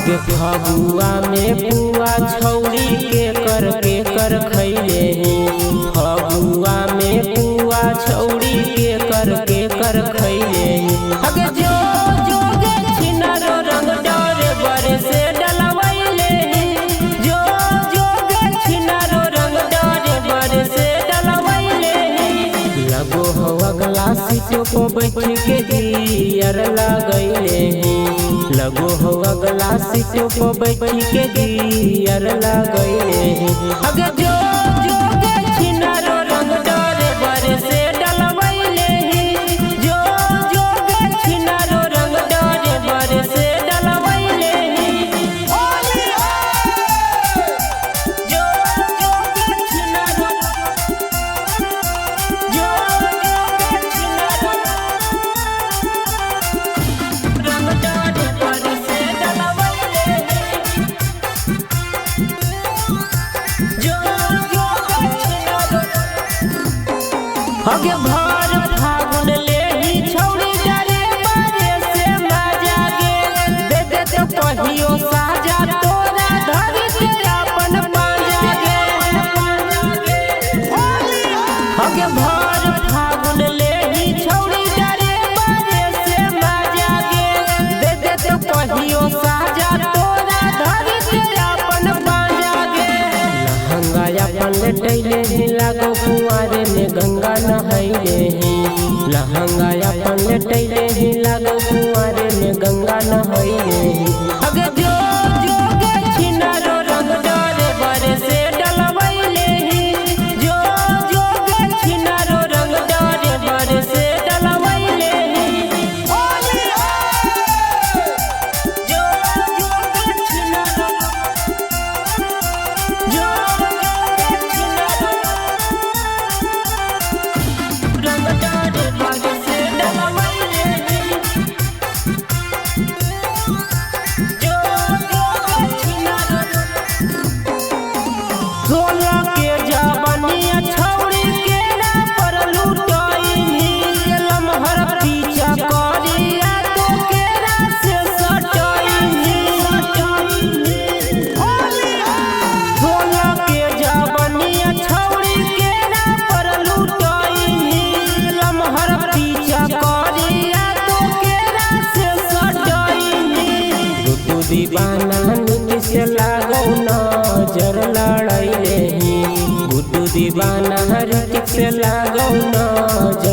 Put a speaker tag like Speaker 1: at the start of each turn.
Speaker 1: आगे फगुआ में पुआ छौरी के कर खैले फगुआ में पुआ छौरी के कर खैले आगे जो जोगे छिनारो रंग डरे बरे से डलवैले जो जोगे छिनारो रंग डरे बरे से डलवैले लगो हो अगला सीटों को बैठ के दियर लगैले लगो हो अगला सीटों को बैठ के दियर लगैले आगे जो जोगे छिनारो रंग डरे बरे से डलवैले जो जोगे छिनारो रंग डरे बरे से डलवैले जो जोगे छिनारो जो जोगे छिनारो रंग डरे बरे से डलवैले जो जोगे छिनारो आगे भर फागुन ले ही छौरी डरे बरे से मजा गे दे दे तो कहियो साजा तोरा धर के अपन पांजा गे आगे भर फागुन ले ही छौरी डरे बरे से मजा गे दे दे तो कहियो साजा तोरा धर के अपन पांजा गे लहंगा अपन लेटैले लागो कुंवारे में गंगा नहैले लहंगा अपन लेटैले लागो कुंवारे में गंगा नहैले आगे जो जोगे छिनारो रंग डरे बरे से डलवैले जो जोगे छिनारो रंग डरे बरे से डलवैले जो जोगे छिनारो जो जोगे छिनारो रंग डरे बरे से डलवैले जो जोगे छिनारो सोला के जवनिया छौरी के ना पर लुटाई लमहर पीछा करिया तो केरा से सटाई सोला के जवनिया छौरी के ना पर लुटाई लमहर पीछा करिया तो केरा से सटाई गुड्डू दीवाना नीति से लागो नजर लड़ैले गुड्डू दीवाना ऋतिक से लागो नजर